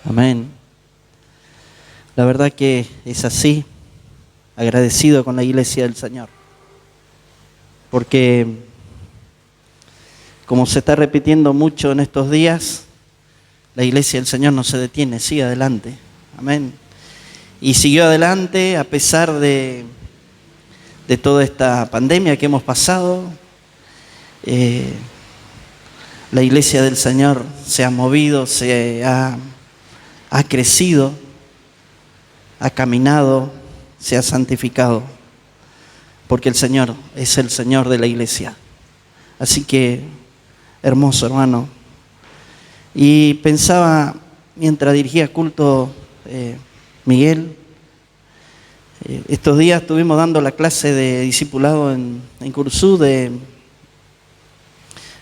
Amén. La verdad que es así, agradecido con la iglesia del Señor. Porque, como se está repitiendo mucho en estos días, la iglesia del Señor no se detiene, sigue adelante. Amén. Y siguió adelante a pesar de toda esta pandemia que hemos pasado. La iglesia del Señor se ha movido, ha crecido, ha caminado, se ha santificado, porque el Señor es el Señor de la iglesia. Así que, hermoso hermano. Y pensaba, mientras dirigía culto, Miguel, estos días estuvimos dando la clase de discipulado en Cursú,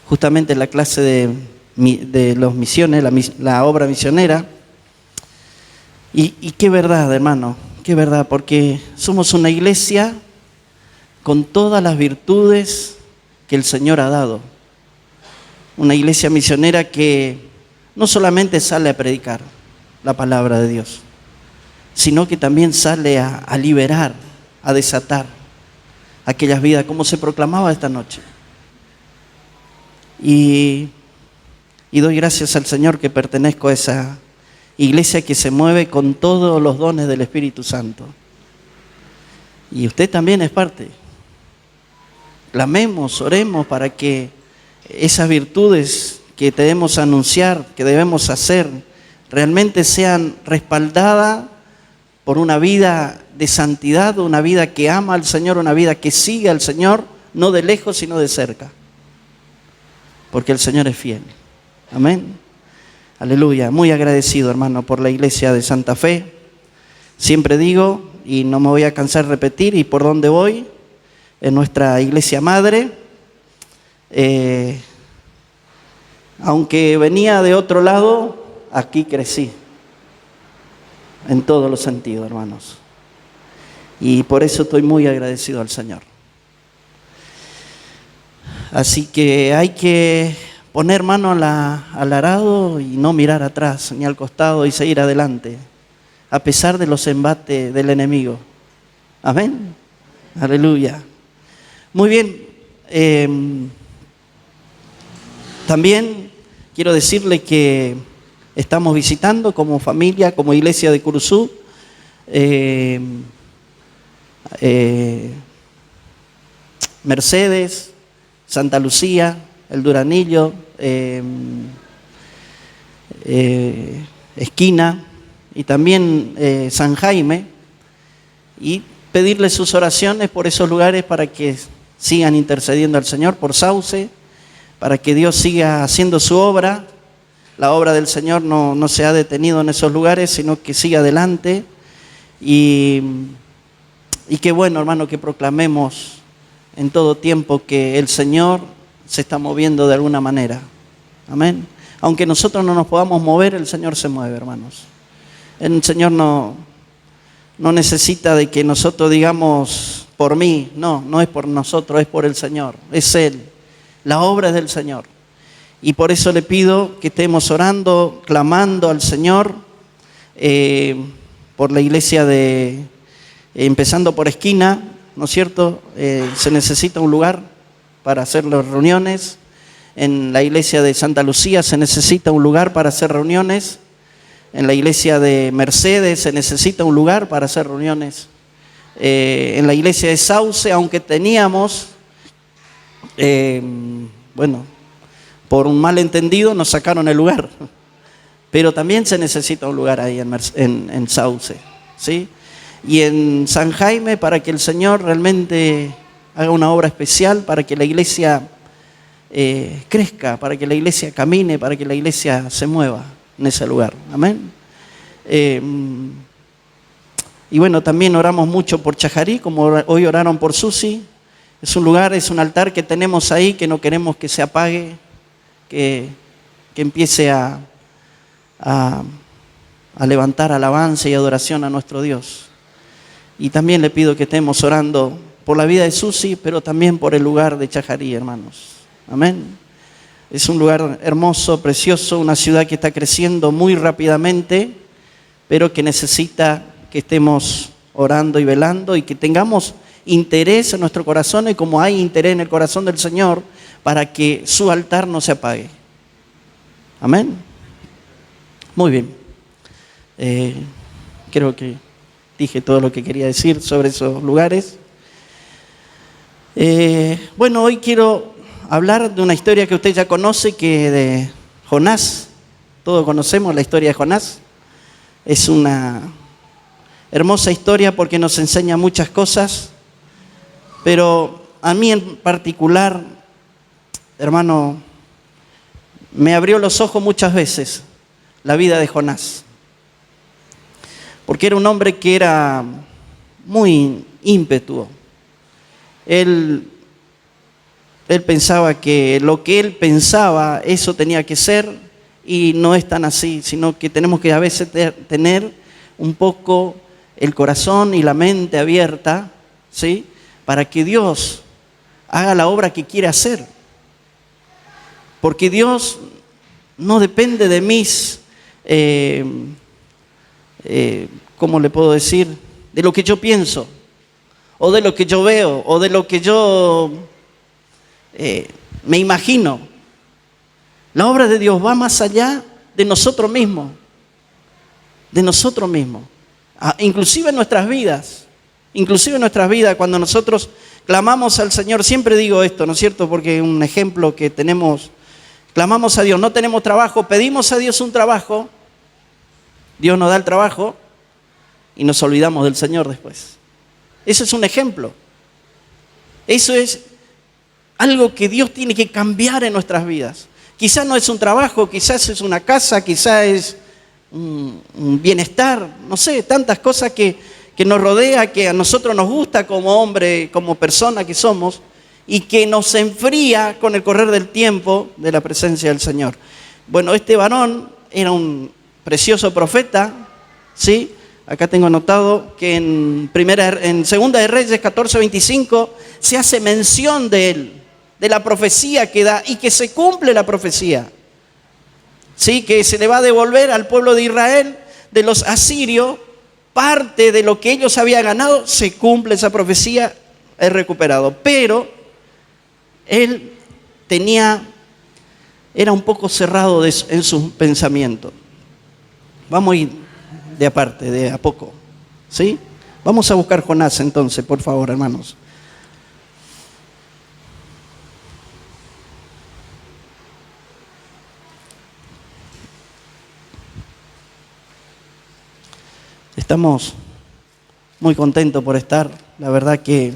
justamente la clase de los misiones, la obra misionera. Y qué verdad, hermano, qué verdad, porque somos una iglesia con todas las virtudes que el Señor ha dado. Una iglesia misionera que no solamente sale a predicar la palabra de Dios, sino que también sale a liberar, a desatar aquellas vidas, como se proclamaba esta noche. Y doy gracias al Señor que pertenezco a esa iglesia que se mueve con todos los dones del Espíritu Santo. Y usted también es parte. Clamemos, oremos para que esas virtudes que debemos anunciar, que debemos hacer, realmente sean respaldadas por una vida de santidad, una vida que ama al Señor, una vida que sigue al Señor, no de lejos sino de cerca. Porque el Señor es fiel. Amén. Aleluya. Muy agradecido, hermano, por la iglesia de Santa Fe. Siempre digo, y no me voy a cansar de repetir, y por dónde voy, en nuestra iglesia madre. Aunque venía de otro lado, aquí crecí. En todos los sentidos, hermanos. Y por eso estoy muy agradecido al Señor. Así que hay que poner mano al arado y no mirar atrás ni al costado y seguir adelante, a pesar de los embates del enemigo. Amén. Aleluya. Muy bien. También quiero decirle que estamos visitando como familia, como iglesia de Cursú, Mercedes, Santa Lucía, el Duranillo, Esquina y también San Jaime, y pedirle sus oraciones por esos lugares para que sigan intercediendo al Señor, por Sauce, para que Dios siga haciendo su obra. La obra del Señor no se ha detenido en esos lugares, sino que sigue adelante. Y qué bueno, hermano, que proclamemos en todo tiempo que el Señor se está moviendo de alguna manera. Amén. Aunque nosotros no nos podamos mover, el Señor se mueve, hermanos. El Señor no necesita de que nosotros digamos por mí. No es por nosotros, es por el Señor. Es Él. La obra es del Señor. Y por eso le pido que estemos orando, clamando al Señor por la iglesia empezando por Esquina, ¿no es cierto? Se necesita un lugar para hacer las reuniones. En la iglesia de Santa Lucía se necesita un lugar para hacer reuniones. En la iglesia de Mercedes se necesita un lugar para hacer reuniones. En la iglesia de Sauce, aunque teníamos, por un malentendido nos sacaron el lugar. Pero también se necesita un lugar ahí en Sauce, ¿sí? Y en San Jaime, para que el Señor realmente haga una obra especial, para que la iglesia crezca, para que la iglesia camine, para que la iglesia se mueva en ese lugar. Amén. Y bueno, también oramos mucho por Chajarí, como hoy oraron por Susi. Es un lugar, es un altar que tenemos ahí, que no queremos que se apague, que empiece a levantar alabanza y adoración a nuestro Dios. Y también le pido que estemos orando por la vida de Susi, pero también por el lugar de Chajarí, hermanos. Amén. Es un lugar hermoso, precioso, una ciudad que está creciendo muy rápidamente, pero que necesita que estemos orando y velando y que tengamos interés en nuestro corazón, y como hay interés en el corazón del Señor, para que su altar no se apague. Amén. Muy bien. Creo que dije todo lo que quería decir sobre esos lugares. Bueno, hoy quiero hablar de una historia que usted ya conoce, que de Jonás. Todos conocemos la historia de Jonás. Es una hermosa historia porque nos enseña muchas cosas, pero a mí en particular, hermano, me abrió los ojos muchas veces la vida de Jonás, porque era un hombre que era muy ímpetuo. Él pensaba que lo que él pensaba, eso tenía que ser, y no es tan así, sino que tenemos que a veces tener un poco el corazón y la mente abierta, ¿sí?, para que Dios haga la obra que quiere hacer. Porque Dios no depende de mis, ¿cómo le puedo decir?, de lo que yo pienso, o de lo que yo veo, o de lo que yo me imagino. La obra de Dios va más allá de nosotros mismos, inclusive en nuestras vidas. Cuando nosotros clamamos al Señor, siempre digo esto, ¿no es cierto?, porque un ejemplo que tenemos, clamamos a Dios, no tenemos trabajo, pedimos a Dios un trabajo, Dios nos da el trabajo y nos olvidamos del Señor después. Eso es un ejemplo. Eso es algo que Dios tiene que cambiar en nuestras vidas. Quizás no es un trabajo, quizás es una casa, quizás es un bienestar, no sé, tantas cosas que nos rodea, que a nosotros nos gusta como hombre, como persona que somos, y que nos enfría con el correr del tiempo de la presencia del Señor. Bueno, este varón era un precioso profeta, ¿sí? Acá tengo anotado que en Segunda de Reyes 14:25 se hace mención de él, de la profecía que da, y que se cumple la profecía, ¿sí?, que se le va a devolver al pueblo de Israel de los asirios parte de lo que ellos habían ganado. Se cumple esa profecía, es recuperado. Pero él era un poco cerrado en su pensamiento. Vamos a ir de a poco, ¿sí? Vamos a buscar Jonás entonces, por favor, hermanos. Estamos muy contentos por estar. La verdad que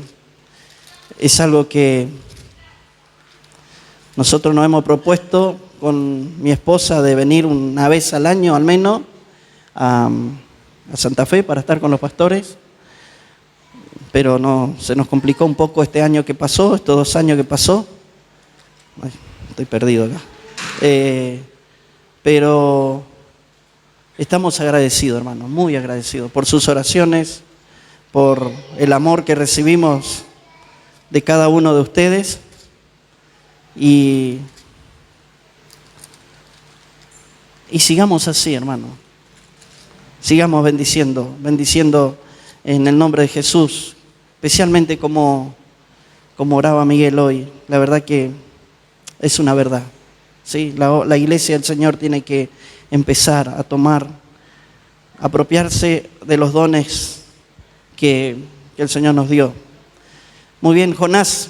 es algo que nosotros nos hemos propuesto con mi esposa, de venir una vez al año al menos a Santa Fe para estar con los pastores, pero no, se nos complicó un poco este año que pasó, estos 2 años que pasó. Ay, estoy perdido acá. Pero estamos agradecidos, hermanos, muy agradecidos por sus oraciones, por el amor que recibimos de cada uno de ustedes, y sigamos así, hermano. Sigamos bendiciendo en el nombre de Jesús, especialmente como oraba Miguel hoy. La verdad que es una verdad, ¿sí? La iglesia del Señor tiene que empezar a apropiarse de los dones que el Señor nos dio. Muy bien, Jonás.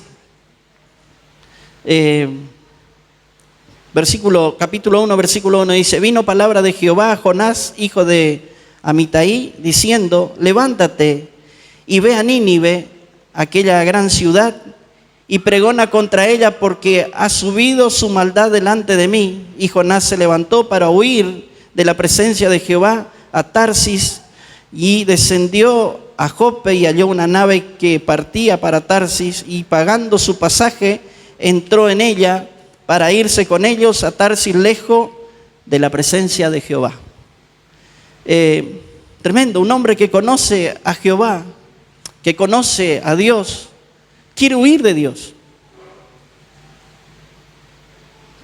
Capítulo 1, versículo 1 dice: vino palabra de Jehová a Jonás, hijo de Amitai, diciendo: levántate y ve a Nínive, aquella gran ciudad, y pregona contra ella, porque ha subido su maldad delante de mí. Y Jonás se levantó para huir de la presencia de Jehová a Tarsis, y descendió a Jope y halló una nave que partía para Tarsis, y pagando su pasaje entró en ella para irse con ellos a Tarsis, lejos de la presencia de Jehová. Tremendo, un hombre que conoce a Jehová, que conoce a Dios, quiere huir de Dios.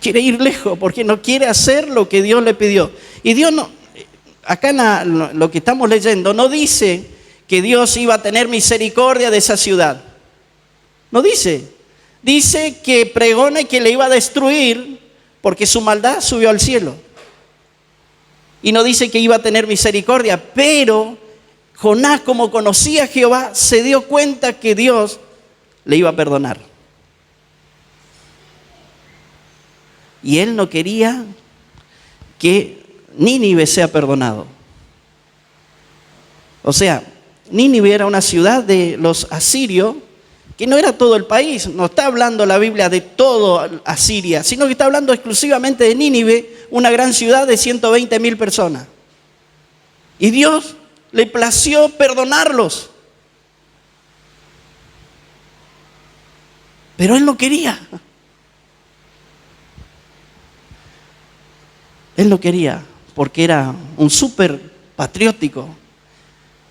quiere ir lejos, porque no quiere hacer lo que Dios le pidió. Y Dios no, acá en lo que estamos leyendo, no dice que Dios iba a tener misericordia de esa ciudad. No dice. Dice que pregona y que le iba a destruir porque su maldad subió al cielo. Y no dice que iba a tener misericordia, pero Jonás, como conocía a Jehová, se dio cuenta que Dios le iba a perdonar. Y él no quería que Nínive sea perdonado. O sea, Nínive era una ciudad de los asirios, que no era todo el país. No está hablando la Biblia de todo Asiria, sino que está hablando exclusivamente de Nínive, una gran ciudad de 120,000 personas. Y Dios le plació perdonarlos. Pero él no quería. Él no quería, porque era un súper patriótico.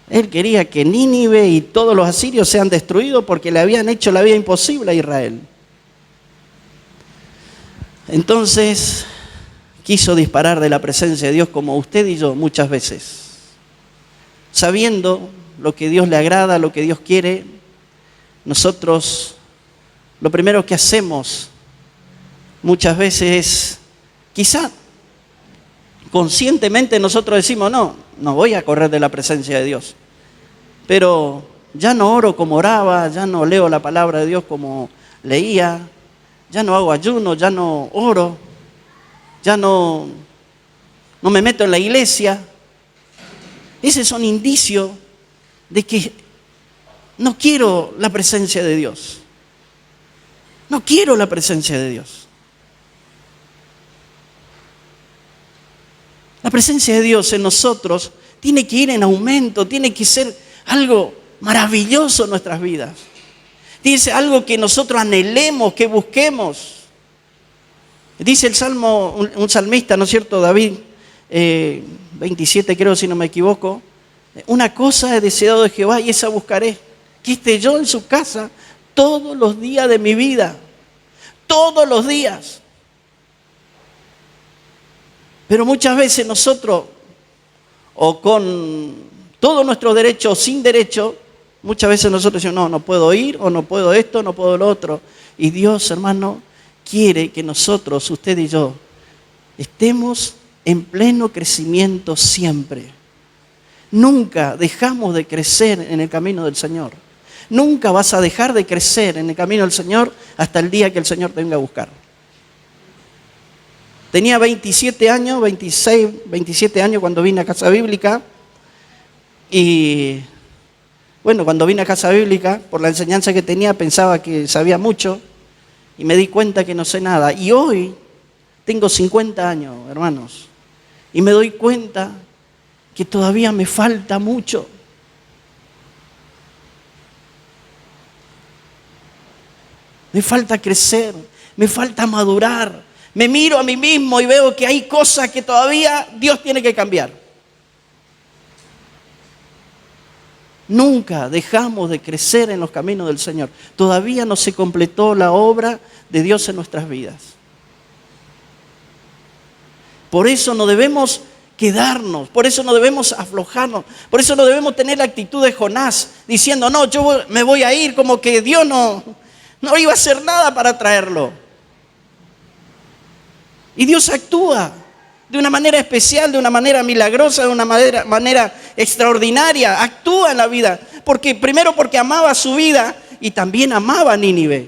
Él quería que Nínive y todos los asirios sean destruidos porque le habían hecho la vida imposible a Israel. Entonces quiso disparar de la presencia de Dios, como usted y yo muchas veces. Sabiendo lo que Dios le agrada, lo que Dios quiere, nosotros lo primero que hacemos muchas veces es, quizá conscientemente nosotros decimos, no voy a correr de la presencia de Dios. Pero ya no oro como oraba, ya no leo la palabra de Dios como leía, ya no hago ayuno, ya no oro, ya no me meto en la iglesia. Ese es un indicio de que no quiero la presencia de Dios. No quiero la presencia de Dios. La presencia de Dios en nosotros tiene que ir en aumento, tiene que ser algo maravilloso en nuestras vidas. Tiene que ser algo que nosotros anhelemos, que busquemos. Dice el Salmo, un salmista, ¿no es cierto? David, 27 creo, si no me equivoco. Una cosa he deseado de Jehová y esa buscaré, que esté yo en su casa todos los días de mi vida. Todos los días. Pero muchas veces nosotros, o con todos nuestros derechos o sin derecho, muchas veces nosotros decimos, no puedo ir, o no puedo esto, no puedo lo otro. Y Dios, hermano, quiere que nosotros, usted y yo, estemos en pleno crecimiento siempre. Nunca dejamos de crecer en el camino del Señor. Nunca vas a dejar de crecer en el camino del Señor hasta el día que el Señor te venga a buscar. Tenía 27 años, 26, 27 años cuando vine a Casa Bíblica. Y bueno, cuando vine a Casa Bíblica, por la enseñanza que tenía, pensaba que sabía mucho. Y me di cuenta que no sé nada. Y hoy tengo 50 años, hermanos. Y me doy cuenta que todavía me falta mucho. Me falta crecer, me falta madurar. Me miro a mí mismo y veo que hay cosas que todavía Dios tiene que cambiar. Nunca dejamos de crecer en los caminos del Señor. Todavía no se completó la obra de Dios en nuestras vidas. Por eso no debemos quedarnos, por eso no debemos aflojarnos, por eso no debemos tener la actitud de Jonás, diciendo, yo me voy a ir, como que Dios no iba a hacer nada para traerlo. Y Dios actúa de una manera especial, de una manera milagrosa, de una manera extraordinaria. Actúa en la vida. Primero porque amaba su vida y también amaba a Nínive.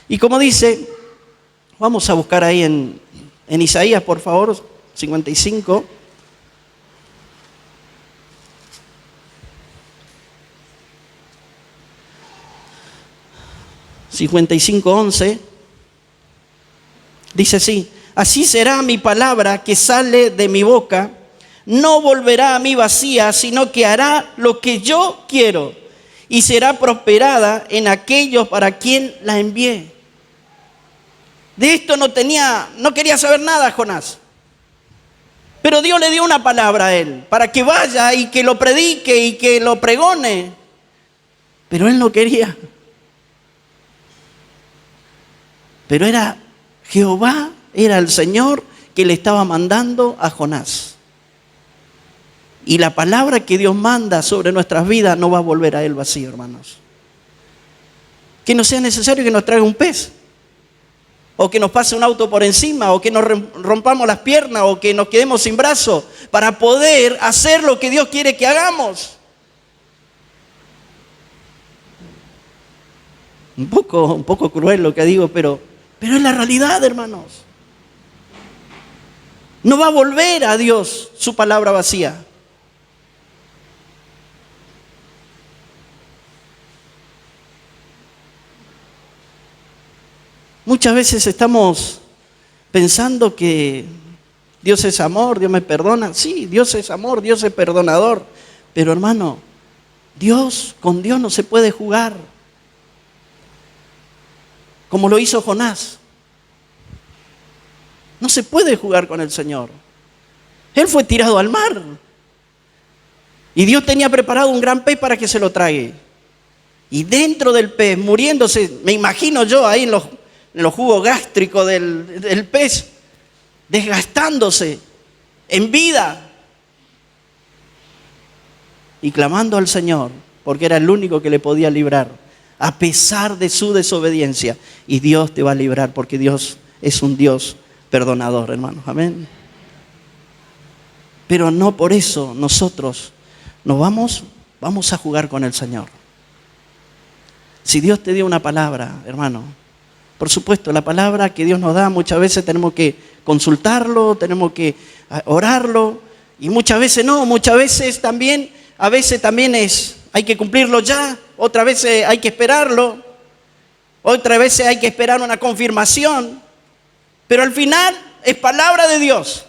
Y como dice, vamos a buscar ahí en Isaías, por favor, 55. (55:11) dice así: así será mi palabra que sale de mi boca, no volverá a mí vacía, sino que hará lo que yo quiero y será prosperada en aquellos para quien la envié. De esto no quería saber nada Jonás. Pero Dios le dio una palabra a él, para que vaya y que lo predique y que lo pregone. Pero él no quería. Pero era Jehová Era el Señor que le estaba mandando a Jonás. Y la palabra que Dios manda sobre nuestras vidas no va a volver a Él vacío, hermanos. Que no sea necesario que nos traiga un pez, o que nos pase un auto por encima, o que nos rompamos las piernas, o que nos quedemos sin brazos, para poder hacer lo que Dios quiere que hagamos. Un poco cruel lo que digo, pero es la realidad, hermanos. No va a volver a Dios su palabra vacía. Muchas veces estamos pensando que Dios es amor, Dios me perdona. Sí, Dios es amor, Dios es perdonador. Pero hermano, con Dios no se puede jugar. Como lo hizo Jonás. No se puede jugar con el Señor. Él fue tirado al mar. Y Dios tenía preparado un gran pez para que se lo trague. Y dentro del pez, muriéndose, me imagino yo ahí en los jugos gástricos del pez, desgastándose en vida y clamando al Señor, porque era el único que le podía librar, a pesar de su desobediencia. Y Dios te va a librar, porque Dios es un Dios perdonador, hermanos. Amén. Pero no por eso nosotros nos vamos a jugar con el Señor. Si Dios te dio una palabra, hermano, por supuesto, la palabra que Dios nos da, muchas veces tenemos que consultarlo, tenemos que orarlo, y muchas veces no, muchas veces también, a veces también hay que cumplirlo ya, otras veces hay que esperarlo, otras veces hay que esperar una confirmación, pero al final es palabra de Dios.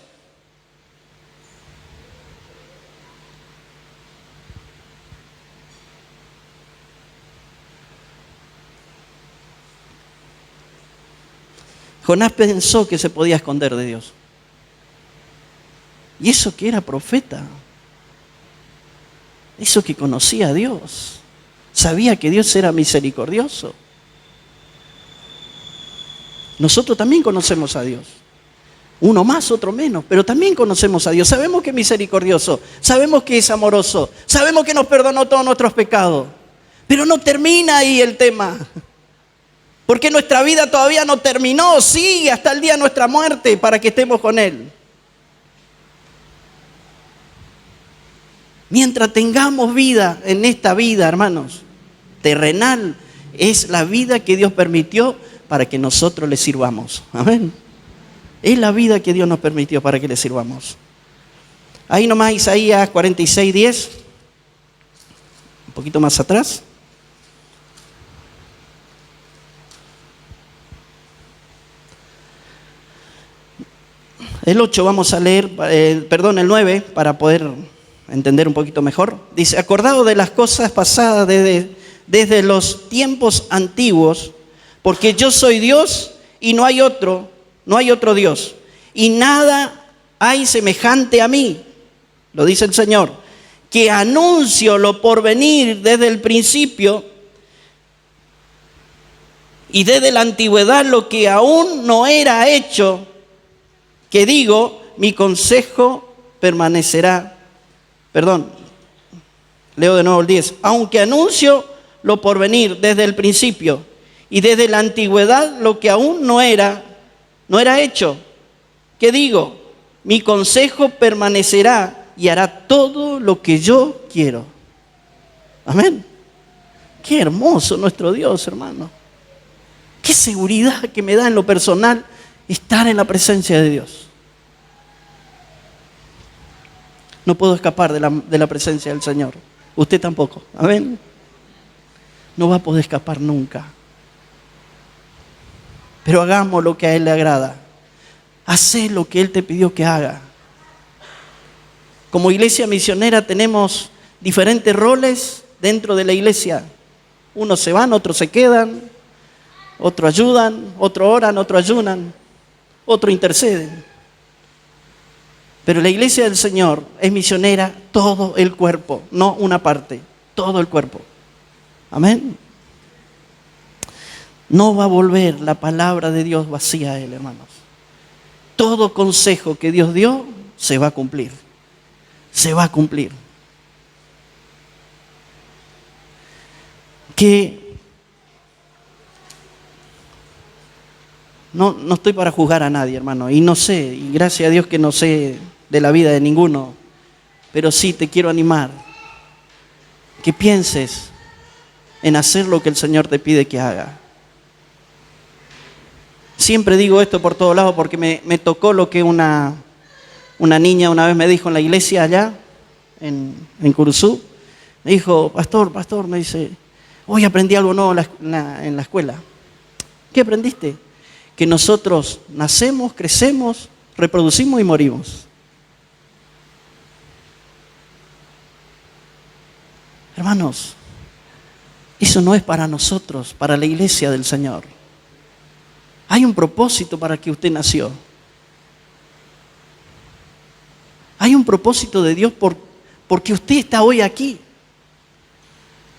Jonás pensó que se podía esconder de Dios. Y eso que era profeta. Eso que conocía a Dios. Sabía que Dios era misericordioso. Nosotros también conocemos a Dios. Uno más, otro menos, pero también conocemos a Dios. Sabemos que es misericordioso. Sabemos que es amoroso. Sabemos que nos perdonó todos nuestros pecados. Pero no termina ahí el tema. Porque nuestra vida todavía no terminó, sigue hasta el día de nuestra muerte para que estemos con Él. Mientras tengamos vida en esta vida, hermanos, terrenal, es la vida que Dios permitió para que nosotros le sirvamos. Amén. Es la vida que Dios nos permitió para que le sirvamos. Ahí nomás Isaías 46:10, un poquito más atrás. El 8 vamos a leer, el 9, para poder entender un poquito mejor. Dice: acordado de las cosas pasadas desde los tiempos antiguos, porque yo soy Dios y no hay otro Dios, y nada hay semejante a mí, lo dice el Señor, que anuncio lo por venir desde el principio y desde la antigüedad lo que aún no era hecho, que digo, mi consejo permanecerá. Leo de nuevo el 10. Aunque anuncio lo por venir desde el principio y desde la antigüedad lo que aún no era hecho, que digo, mi consejo permanecerá y hará todo lo que yo quiero. Amén. Qué hermoso nuestro Dios, hermano. Qué seguridad que me da en lo personal estar en la presencia de Dios. No puedo escapar de la presencia del Señor. Usted tampoco. Amén. No va a poder escapar nunca. Pero hagamos lo que a Él le agrada. Hacé lo que Él te pidió que haga. Como iglesia misionera tenemos diferentes roles dentro de la iglesia. Unos se van, otros se quedan, otros ayudan, otros oran, otros ayunan, otros interceden. Pero la iglesia del Señor es misionera todo el cuerpo, no una parte, todo el cuerpo. Amén. No va a volver la palabra de Dios vacía a Él, hermanos. todo consejo que Dios dio se va a cumplir. Se va a cumplir. Que no estoy para juzgar a nadie, hermano, y no sé, y gracias a Dios que no sé de la vida de ninguno, pero sí te quiero animar, que pienses en hacer lo que el Señor te pide que haga. Siempre digo esto por todos lados porque me tocó lo que una niña una vez me dijo en la iglesia allá, en Curuzú. Me dijo, pastor, me dice, hoy aprendí algo nuevo en la escuela. ¿Qué aprendiste? Que nosotros nacemos, crecemos, reproducimos y morimos. Hermanos, eso no es para nosotros, para la iglesia del Señor. Hay un propósito para que usted nació. Hay un propósito de Dios porque usted está hoy aquí.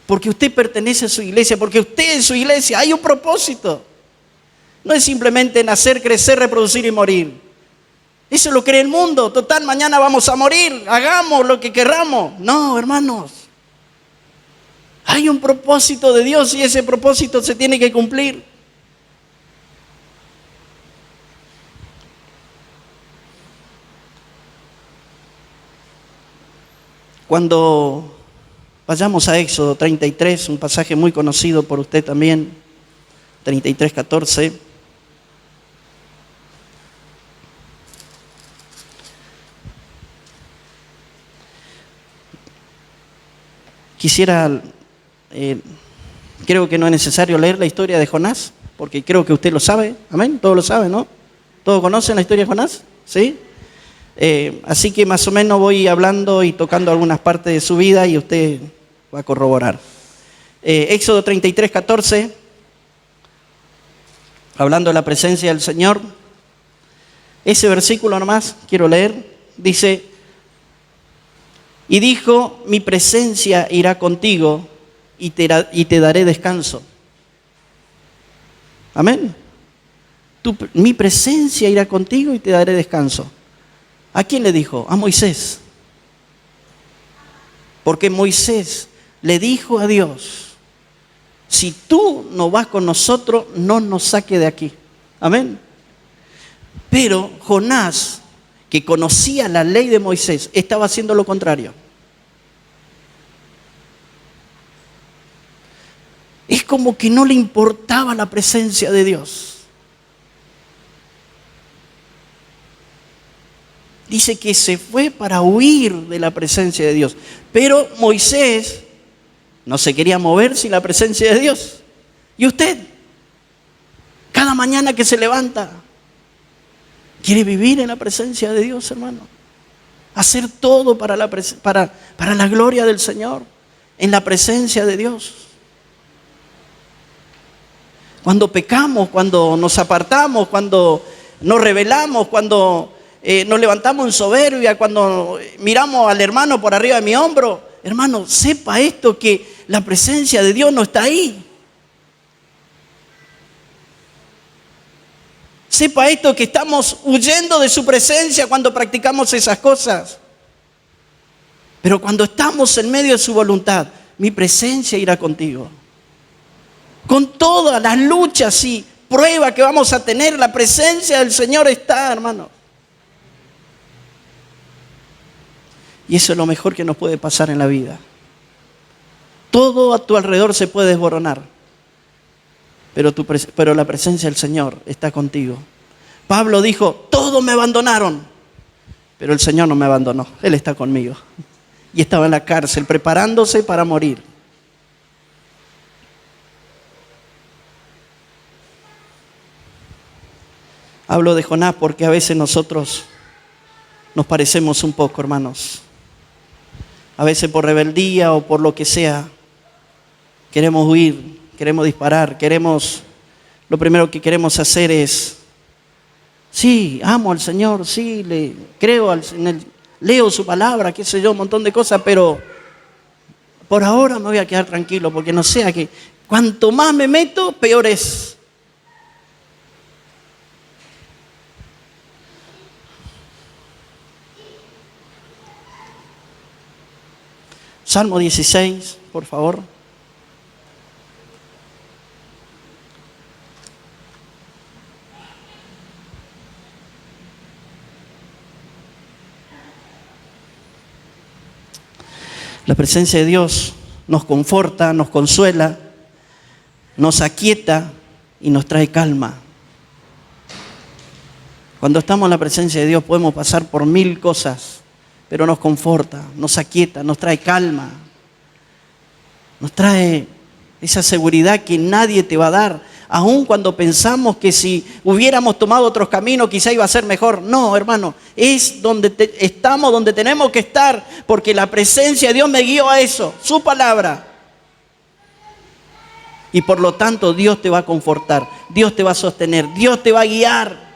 Porque usted pertenece a su iglesia, porque usted es su iglesia. Hay un propósito. No es simplemente nacer, crecer, reproducir y morir. Eso lo cree el mundo. Total, mañana vamos a morir. Hagamos lo que querramos. No, hermanos. Hay un propósito de Dios y ese propósito se tiene que cumplir. Cuando vayamos a Éxodo 33, un pasaje muy conocido por usted también, 33:14. Quisiera, creo que no es necesario leer la historia de Jonás, porque creo que usted lo sabe, amén, todos lo saben, ¿no? ¿Todos conocen la historia de Jonás? ¿Sí? Así que más o menos voy hablando y tocando algunas partes de su vida y usted va a corroborar. Éxodo 33:14, hablando de la presencia del Señor. Ese versículo nomás quiero leer. Dice, y dijo, mi presencia irá contigo y te daré descanso. Amén. Mi presencia irá contigo y te daré descanso. ¿A quién le dijo? A Moisés. Porque Moisés le dijo a Dios, si tú no vas con nosotros, no nos saque de aquí. Amén. Pero Jonás, que conocía la ley de Moisés, estaba haciendo lo contrario. Es como que no le importaba la presencia de Dios. Dice que se fue para huir de la presencia de Dios. Pero Moisés no se quería mover sin la presencia de Dios. ¿Y usted? Cada mañana que se levanta, ¿quiere vivir en la presencia de Dios, hermano? Hacer todo para la gloria del Señor, en la presencia de Dios. Cuando pecamos, cuando nos apartamos, cuando nos rebelamos, cuando nos levantamos en soberbia, cuando miramos al hermano por arriba de mi hombro, hermano, sepa esto, que la presencia de Dios no está ahí. Sepa esto, que estamos huyendo de su presencia cuando practicamos esas cosas. Pero cuando estamos en medio de su voluntad, mi presencia irá contigo. Con todas las luchas y pruebas que vamos a tener, la presencia del Señor está, hermano. Y eso es lo mejor que nos puede pasar en la vida. Todo a tu alrededor se puede desboronar, pero la presencia del Señor está contigo. Pablo dijo, todos me abandonaron, pero el Señor no me abandonó, Él está conmigo. Y estaba en la cárcel preparándose para morir. Hablo de Jonás porque a veces nosotros nos parecemos un poco, hermanos. A veces por rebeldía o por lo que sea, queremos huir, queremos disparar, lo primero que queremos hacer es, sí, amo al Señor, sí, le creo leo su palabra, qué sé yo, un montón de cosas, pero por ahora me voy a quedar tranquilo, porque no sea que cuanto más me meto, peor es. Salmo 16, por favor. La presencia de Dios nos conforta, nos consuela, nos aquieta y nos trae calma. Cuando estamos en la presencia de Dios podemos pasar por 1000 cosas, pero nos conforta, nos aquieta, nos trae calma, nos trae esa seguridad que nadie te va a dar, aun cuando pensamos que si hubiéramos tomado otros caminos quizá iba a ser mejor. No, hermano, es donde estamos, donde tenemos que estar, porque la presencia de Dios me guió a eso, su palabra. Y por lo tanto Dios te va a confortar, Dios te va a sostener, Dios te va a guiar,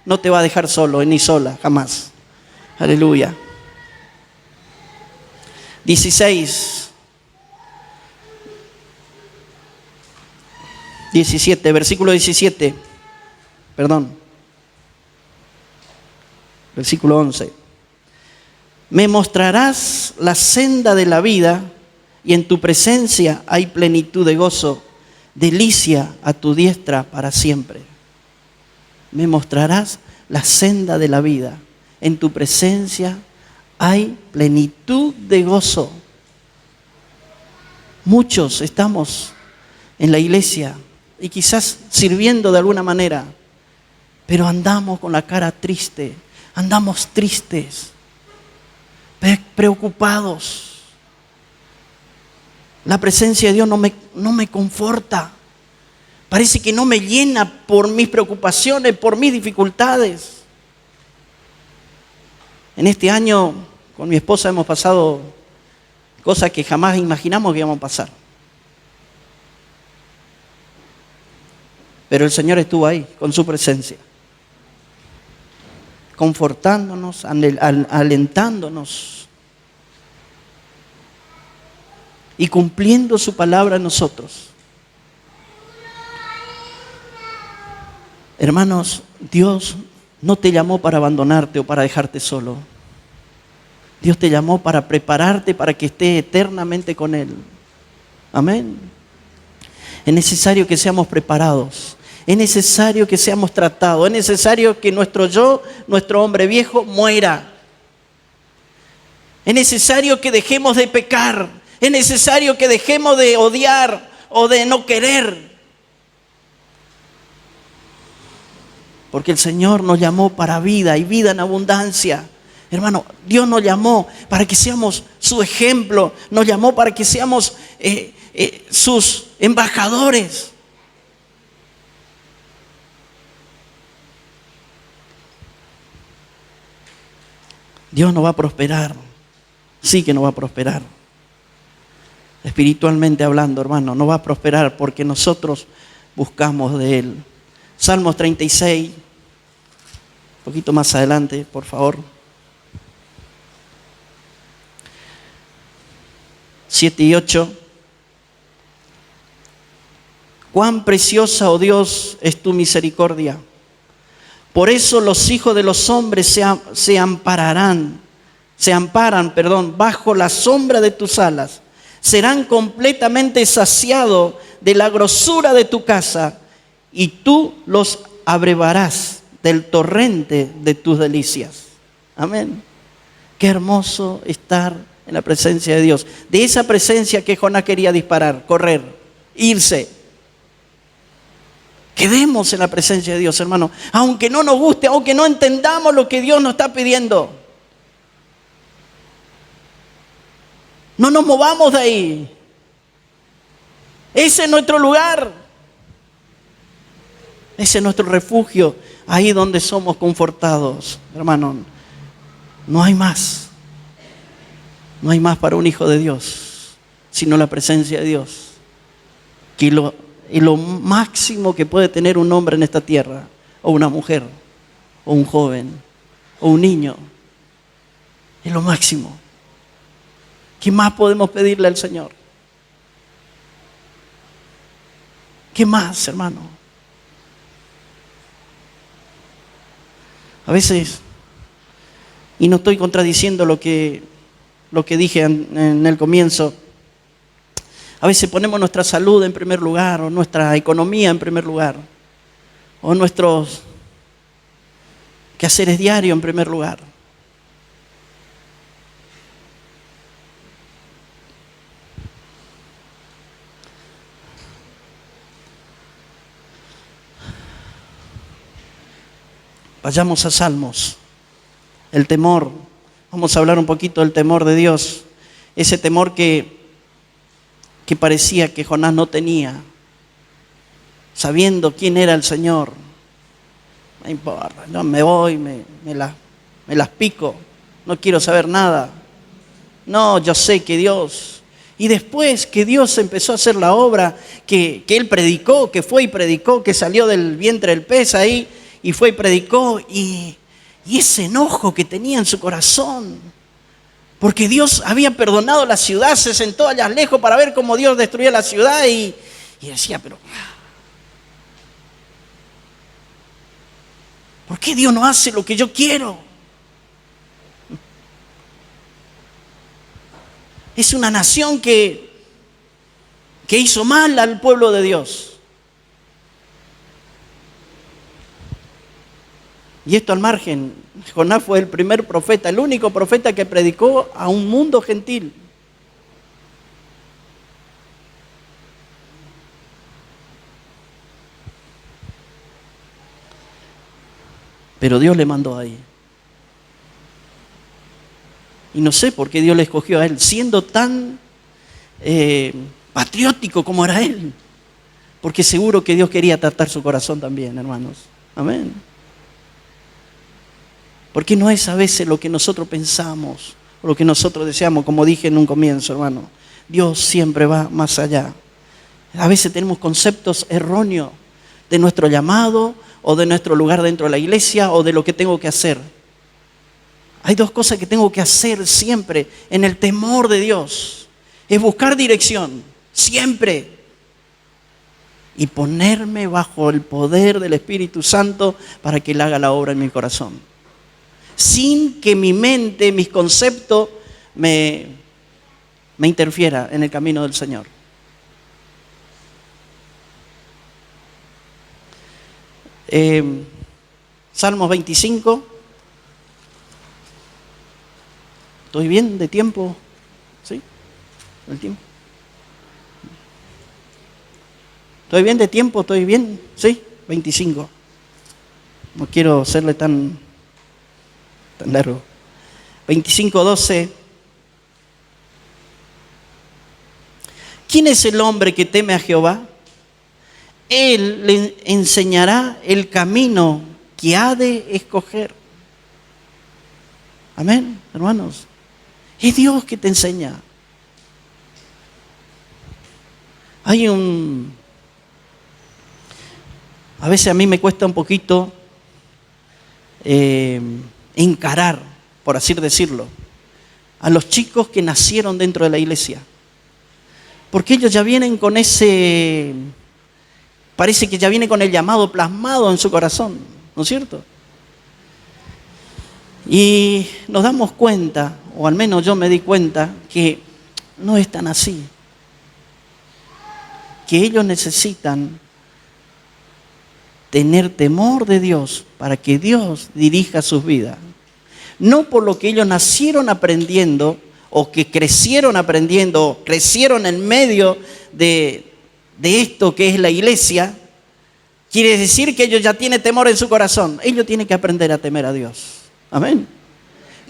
no te va a dejar solo ni sola, jamás. Aleluya. 17, versículo 17, versículo 11. Me mostrarás la senda de la vida y en tu presencia hay plenitud de gozo, delicia a tu diestra para siempre. Me mostrarás la senda de la vida, en tu presencia hay plenitud de gozo. Muchos estamos en la iglesia y quizás sirviendo de alguna manera, pero andamos con la cara triste, andamos tristes, preocupados. La presencia de Dios no me conforta, parece que no me llena por mis preocupaciones, por mis dificultades. En este año con mi esposa hemos pasado cosas que jamás imaginamos que íbamos a pasar. Pero el Señor estuvo ahí con su presencia, confortándonos, alentándonos y cumpliendo su palabra en nosotros. Hermanos, Dios no te llamó para abandonarte o para dejarte solo. Dios te llamó para prepararte para que estés eternamente con Él. Amén. Es necesario que seamos preparados. Es necesario que seamos tratados. Es necesario que nuestro yo, nuestro hombre viejo, muera. Es necesario que dejemos de pecar. Es necesario que dejemos de odiar o de no querer. Porque el Señor nos llamó para vida y vida en abundancia. Hermano, Dios nos llamó para que seamos su ejemplo. Nos llamó para que seamos sus embajadores. Dios nos va a prosperar. Sí que nos va a prosperar. Espiritualmente hablando, hermano, nos va a prosperar porque nosotros buscamos de Él. Salmos 36, un poquito más adelante, por favor. 7 y 8. Cuán preciosa, oh Dios, es tu misericordia. Por eso los hijos de los hombres se amparan, bajo la sombra de tus alas. Serán completamente saciados de la grosura de tu casa y tú los abrevarás del torrente de tus delicias. Amén. Qué hermoso estar en la presencia de Dios. De esa presencia que Jonás quería disparar, correr, irse. Quedemos en la presencia de Dios, hermano. Aunque no nos guste, aunque no entendamos lo que Dios nos está pidiendo. No nos movamos de ahí. Ese es nuestro lugar. Ese es nuestro refugio. Ahí donde somos confortados. Hermano, no hay más. No hay más para un hijo de Dios, sino la presencia de Dios. Y lo máximo que puede tener un hombre en esta tierra, o una mujer, o un joven, o un niño, es lo máximo. ¿Qué más podemos pedirle al Señor? ¿Qué más, hermano? A veces, y no estoy contradiciendo lo que lo que dije en el comienzo. A veces ponemos nuestra salud en primer lugar, o nuestra economía en primer lugar, o nuestros quehaceres diarios en primer lugar. Vayamos a Salmos. El temor. Vamos a hablar un poquito del temor de Dios. Ese temor que parecía que Jonás no tenía, sabiendo quién era el Señor. No importa, yo me voy, me las pico, no quiero saber nada. No, yo sé que Dios. Y después que Dios empezó a hacer la obra, que Él predicó, que fue y predicó, que salió del vientre del pez ahí y fue y predicó, y ese enojo que tenía en su corazón, porque Dios había perdonado la ciudad, se sentó allá lejos para ver cómo Dios destruía la ciudad y decía, pero ¿por qué Dios no hace lo que yo quiero? Es una nación que hizo mal al pueblo de Dios. Y esto al margen, Jonás fue el primer profeta, el único profeta que predicó a un mundo gentil. Pero Dios le mandó ahí. Y no sé por qué Dios le escogió a él, siendo tan patriótico como era él. Porque seguro que Dios quería tratar su corazón también, hermanos. Amén. Porque no es a veces lo que nosotros pensamos, o lo que nosotros deseamos, como dije en un comienzo, hermano. Dios siempre va más allá. A veces tenemos conceptos erróneos de nuestro llamado, o de nuestro lugar dentro de la iglesia, o de lo que tengo que hacer. Hay dos cosas que tengo que hacer siempre en el temor de Dios. Es buscar dirección, siempre. Y ponerme bajo el poder del Espíritu Santo para que Él haga la obra en mi corazón. Sin que mi mente, mis conceptos me interfiera en el camino del Señor. Salmos 25. ¿Estoy bien de tiempo? ¿Sí? ¿El tiempo? ¿Estoy bien de tiempo? ¿Estoy bien? ¿Sí? 25. No quiero serle tan largo. 25:12. ¿Quién es el hombre que teme a Jehová? Él le enseñará el camino que ha de escoger. Amén, hermanos. Es Dios que te enseña. A veces a mí me cuesta un poquito encarar, por así decirlo, a los chicos que nacieron dentro de la iglesia. Porque ellos ya vienen con parece que ya vienen con el llamado plasmado en su corazón, ¿no es cierto? Y nos damos cuenta, o al menos yo me di cuenta, que no es tan así. Que ellos necesitan tener temor de Dios para que Dios dirija sus vidas. No por lo que ellos nacieron aprendiendo, o que crecieron aprendiendo, o crecieron en medio de esto que es la iglesia, quiere decir que ellos ya tienen temor en su corazón. Ellos tienen que aprender a temer a Dios. Amén.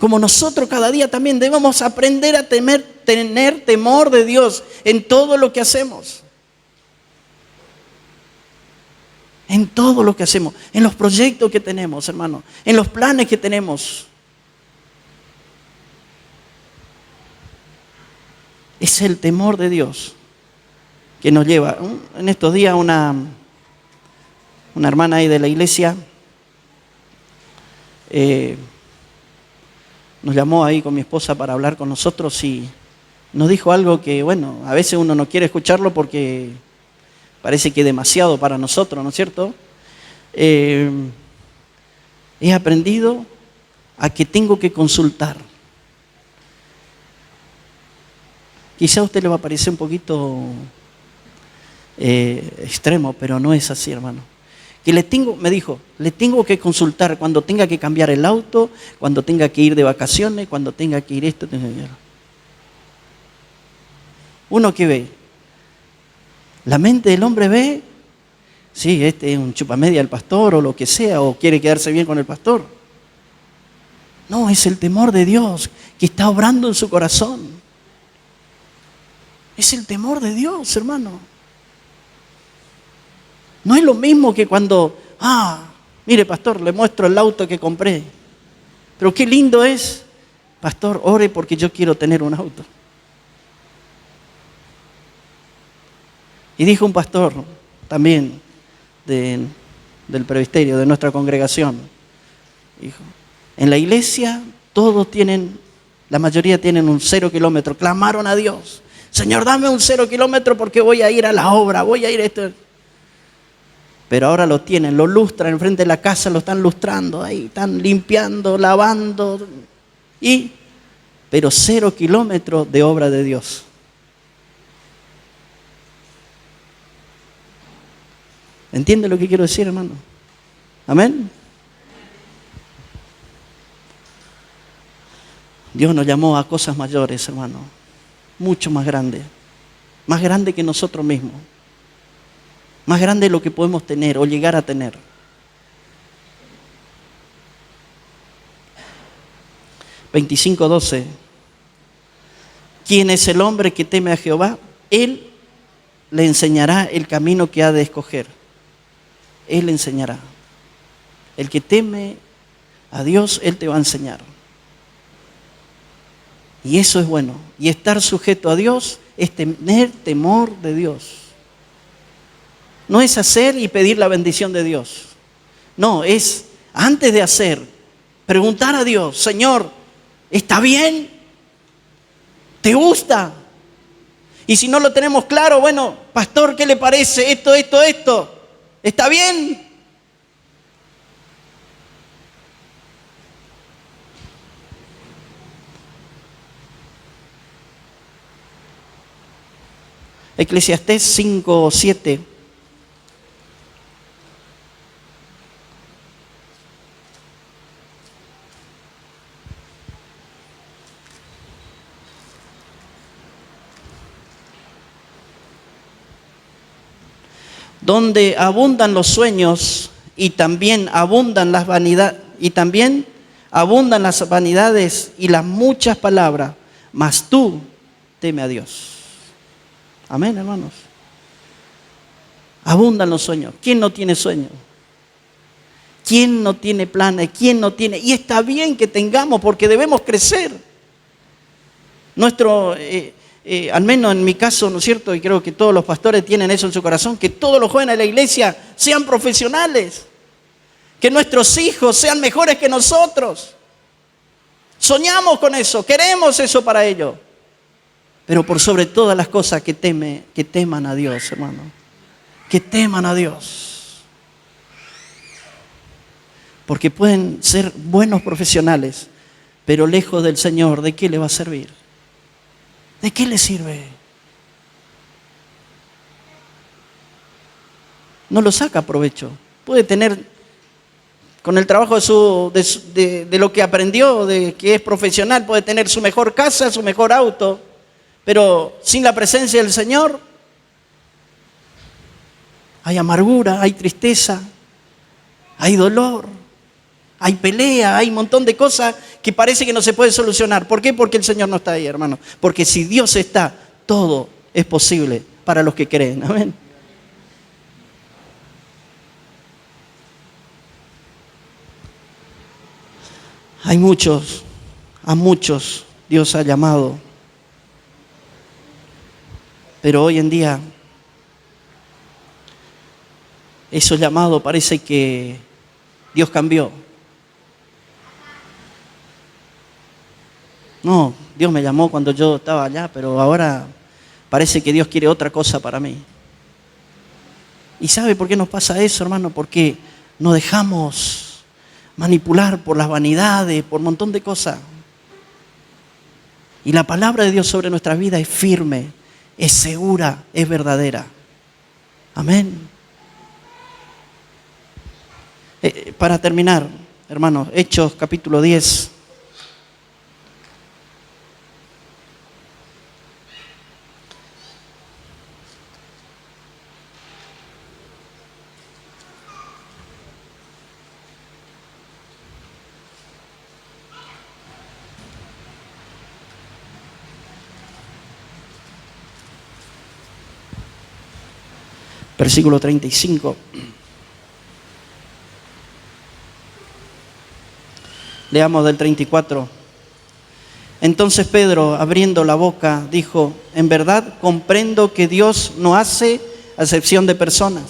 Como nosotros cada día también debemos aprender a tener temor de Dios en todo lo que hacemos. En todo lo que hacemos, en los proyectos que tenemos, hermano, en los planes que tenemos. Es el temor de Dios que nos lleva. En estos días una hermana ahí de la iglesia nos llamó ahí con mi esposa para hablar con nosotros y nos dijo algo que, bueno, a veces uno no quiere escucharlo porque parece que es demasiado para nosotros, ¿no es cierto? He aprendido a que tengo que consultar. Quizá a usted le va a parecer un poquito extremo, pero no es así, hermano. Que me dijo, le tengo que consultar cuando tenga que cambiar el auto, cuando tenga que ir de vacaciones, cuando tenga que ir esto. Uno que ve, la mente del hombre ve, sí, este es un chupamedia del pastor o lo que sea, o quiere quedarse bien con el pastor. No, es el temor de Dios que está obrando en su corazón. Es el temor de Dios, hermano. No es lo mismo que cuando, mire pastor, le muestro el auto que compré. Pero qué lindo es, pastor, ore porque yo quiero tener un auto. Y dijo un pastor también del presbiterio, de nuestra congregación, dijo, en la iglesia todos tienen, la mayoría tienen un 0 kilómetro. Clamaron a Dios, Señor, dame un 0 kilómetro porque voy a ir a la obra, voy a ir a esto. Pero ahora lo tienen, lo lustran enfrente de la casa, lo están lustrando ahí, están limpiando, lavando, pero 0 kilómetros de obra de Dios. ¿Entiende lo que quiero decir, hermano? Amén. Dios nos llamó a cosas mayores, hermano, mucho más grandes que nosotros mismos. Más grande de lo que podemos tener o llegar a tener. (25:12) ¿Quién es el hombre que teme a Jehová? Él le enseñará el camino que ha de escoger. Él le enseñará. El que teme a Dios, Él te va a enseñar. Y eso es bueno. Y estar sujeto a Dios es tener temor de Dios. No es hacer y pedir la bendición de Dios. No, es antes de hacer, preguntar a Dios, Señor, ¿está bien? ¿Te gusta? Y si no lo tenemos claro, bueno, pastor, ¿qué le parece? Esto. ¿Está bien? Eclesiastés 5:7. Donde abundan los sueños y también abundan las vanidades y las muchas palabras, mas tú teme a Dios. Amén, hermanos. Abundan los sueños. ¿Quién no tiene sueños? ¿Quién no tiene planes? ¿Quién no tiene? Y está bien que tengamos porque debemos crecer. Al menos en mi caso, ¿no es cierto? Y creo que todos los pastores tienen eso en su corazón, que todos los jóvenes de la iglesia sean profesionales, que nuestros hijos sean mejores que nosotros. Soñamos con eso, queremos eso para ellos. Pero por sobre todas las cosas que teman a Dios, hermano. Que teman a Dios. Porque pueden ser buenos profesionales, pero lejos del Señor, ¿de qué le va a servir? ¿De qué le sirve? No lo saca provecho. Puede tener, con el trabajo de lo que aprendió, de que es profesional, puede tener su mejor casa, su mejor auto, pero sin la presencia del Señor, hay amargura, hay tristeza, hay dolor, hay pelea, hay un montón de cosas que parece que no se puede solucionar. ¿Por qué? Porque el Señor no está ahí, hermano. Porque si Dios está, todo es posible para los que creen. Amén. A muchos Dios ha llamado. Pero hoy en día, esos llamados parece que Dios cambió. No, Dios me llamó cuando yo estaba allá, pero ahora parece que Dios quiere otra cosa para mí. ¿Y sabe por qué nos pasa eso, hermano? Porque nos dejamos manipular por las vanidades, por un montón de cosas. Y la palabra de Dios sobre nuestra vida es firme, es segura, es verdadera. Amén. Para terminar, hermanos, Hechos capítulo 10. Versículo 35. Leamos del 34. Entonces Pedro, abriendo la boca, dijo: en verdad comprendo que Dios no hace acepción de personas,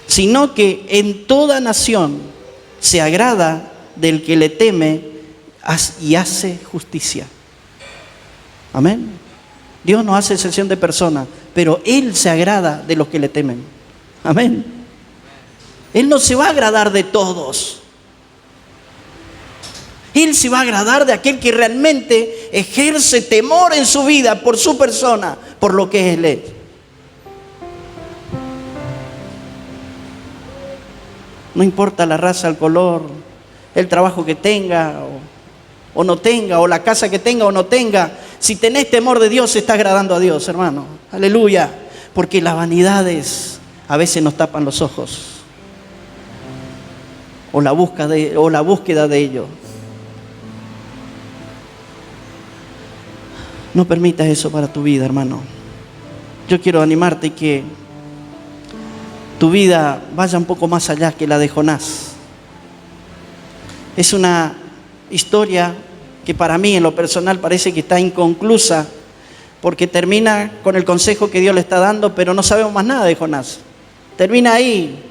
sino que en toda nación se agrada del que le teme y hace justicia. Amén. Dios no hace excepción de personas, pero Él se agrada de los que le temen. Amén. Él no se va a agradar de todos. Él se va a agradar de aquel que realmente ejerce temor en su vida por su persona, por lo que es Él. No importa la raza, el color, el trabajo que tenga o no tenga, o la casa que tenga o no tenga. Si tenés temor de Dios, se está agradando a Dios, hermano. Aleluya. Porque las vanidades a veces nos tapan los ojos. O la búsqueda de ello. No permitas eso para tu vida, hermano. Yo quiero animarte que tu vida vaya un poco más allá que la de Jonás. Es una historia que para mí en lo personal parece que está inconclusa, porque termina con el consejo que Dios le está dando, pero no sabemos más nada de Jonás. Termina ahí,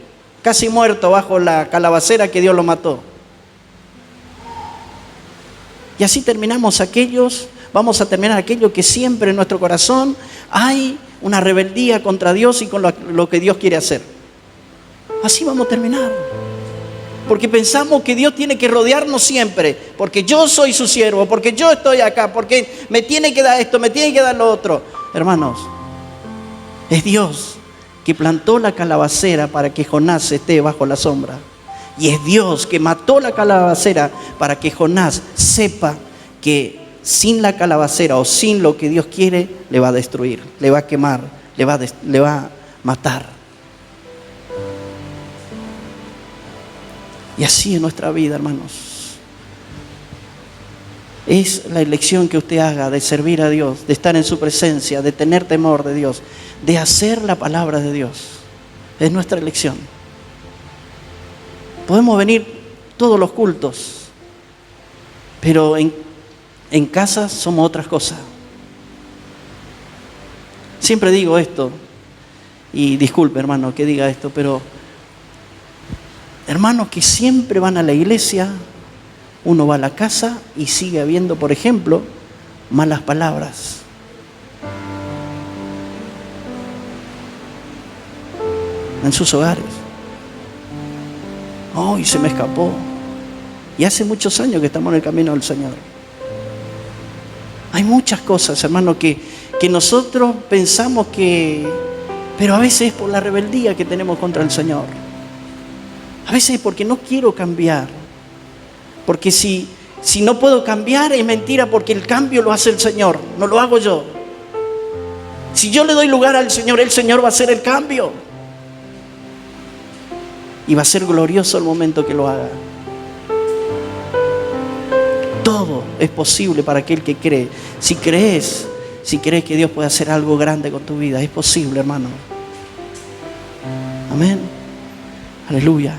casi muerto bajo la calabacera que Dios lo mató. Y así vamos a terminar aquello que siempre en nuestro corazón hay una rebeldía contra Dios y con lo que Dios quiere hacer. Así vamos a terminar. Porque pensamos que Dios tiene que rodearnos siempre, porque yo soy su siervo, porque yo estoy acá, porque me tiene que dar esto, me tiene que dar lo otro. Hermanos, es Dios que plantó la calabacera para que Jonás esté bajo la sombra. Y es Dios que mató la calabacera para que Jonás sepa que sin la calabacera o sin lo que Dios quiere, le va a destruir, le va a quemar, le va a matar. Y así en nuestra vida, hermanos. Es la elección que usted haga de servir a Dios, de estar en su presencia, de tener temor de Dios, de hacer la palabra de Dios. Es nuestra elección. Podemos venir todos los cultos, pero en casa somos otras cosas. Siempre digo esto, y disculpe, hermano, que diga esto, pero hermanos que siempre van a la iglesia, uno va a la casa y sigue habiendo, por ejemplo, malas palabras. En sus hogares. ¡Ay, se me escapó! Y hace muchos años que estamos en el camino del Señor. Hay muchas cosas, hermano, que nosotros pensamos pero a veces es por la rebeldía que tenemos contra el Señor. A veces es porque no quiero cambiar. Porque si no puedo cambiar es mentira, porque el cambio lo hace el Señor, no lo hago yo. Si yo le doy lugar al Señor, el Señor va a hacer el cambio. Y va a ser glorioso el momento que lo haga. Todo es posible para aquel que cree. Si crees que Dios puede hacer algo grande con tu vida, es posible, hermano. Amén. Aleluya.